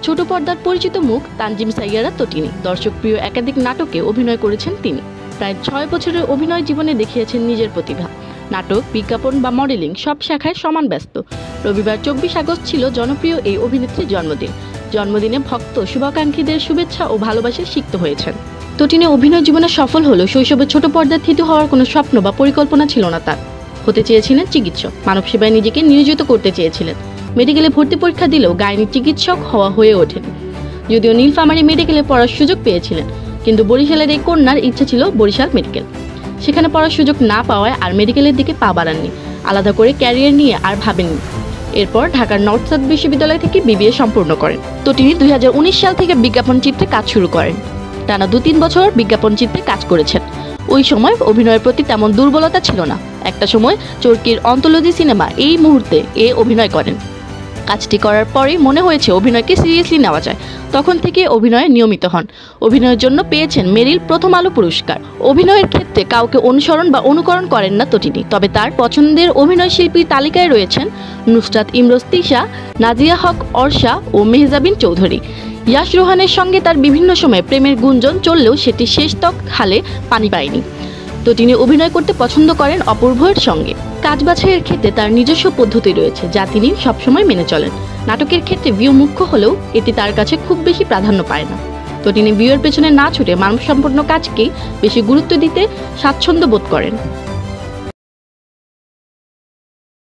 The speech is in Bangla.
ছোট পর্দার পরিচিত মুখ তানজিম সাইয়ারা তটিনী। দর্শকপ্রিয় একাধিক নাটকে অভিনয় করেছেন তিনি। প্রায় 6 বছরের অভিনয় জীবনে দেখিয়েছেন নিজের প্রতিভা। নাটক, বিজ্ঞাপন বা মডেলিং সব শাখায় সমান ব্যস্ত। রবিবার 24 আগস্ট ছিল জনপ্রিয় এই অভিনেত্রীর জন্মদিন। জন্মদিনে ভক্ত শুভাকাঙ্ক্ষীদের শুভেচ্ছা ও ভালোবাসায় সিক্ত হয়েছেন। তটিনী অভিনয় জীবনে সফল হলেও শৈশবে ছোট পর্দার থিতু হওয়ার কোনো স্বপ্ন বা পরিকল্পনা ছিল না তার। হতে চেয়েছিলেন চিকিৎসক, মানব সেবায় নিজেকে নিয়োজিত করতে চেয়েছিলেন। মেডিকেলে ভর্তি পরীক্ষা দিলেও গাইনি চিকিৎসক হওয়া হয়ে ওঠেনি। যদিও নীলফামারী মেডিকেলে পড়ার সুযোগ পেয়েছিলেন, কিন্তু বরিশালের এই কন্যার ইচ্ছা ছিল বরিশাল মেডিকেল। সেখানে পড়ার সুযোগ না পাওয়ায় আর মেডিকেলের দিকে পা বাড়াননি। আলাদা করে ক্যারিয়ার নিয়ে আর ভাবেননি। এরপর ঢাকার নর্থ সাউথ বিশ্ববিদ্যালয় থেকে বিবিএ সম্পূর্ণ করেন। তো তিনি 2019 সাল থেকে বিজ্ঞাপন চিত্রে কাজ শুরু করেন। টানা 2-3 বছর বিজ্ঞাপন চিত্রে কাজ করেছেন। ওই সময় অভিনয়ের প্রতি তেমন দুর্বলতা ছিল না। একটা সময় চরকির অন্তোলজি সিনেমা এই মুহূর্তে অভিনয় করেন। কাজটি করার পরেই মনে হয়েছে অভিনয়কে সিরিয়াসলি নেওয়া যায়। তখন থেকে অভিনয়ে নিয়মিত হন। অভিনয়ের জন্য পেয়েছেন মেরিল প্রথম আলো পুরস্কার। অভিনয়ের ক্ষেত্রে কাউকে অনুসরণ বা অনুকরণ করেন না তটিনী। তবে তার পছন্দের অভিনয় শিল্পীর তালিকায় রয়েছেন নুসরাত ইমরোজ তিশা, নাজিয়া হক অর্ষা ও মেহজাবিন চৌধুরী। ইয়াশ রোহানের সঙ্গে তার বিভিন্ন সময়ে প্রেমের গুঞ্জন চললেও সেটি শেষ তক হালে পানি পায়নি। তো তিনি অভিনয় করতে পছন্দ করেন অপূর্বর সঙ্গে। কাজ বাছাইয়ের ক্ষেত্রে তার নিজস্ব পদ্ধতি রয়েছে, যা তিনি সবসময় মেনে চলেন। নাটকের ক্ষেত্রে ভিউ মুখ্য হলেও এটি তার কাছে খুব বেশি প্রাধান্য পায় না। তো তিনি ভিউয়ের পেছনে না ছুটে মানবসম্পন্ন কাজকেই বেশি গুরুত্ব দিতে স্বাচ্ছন্দ্য বোধ করেন।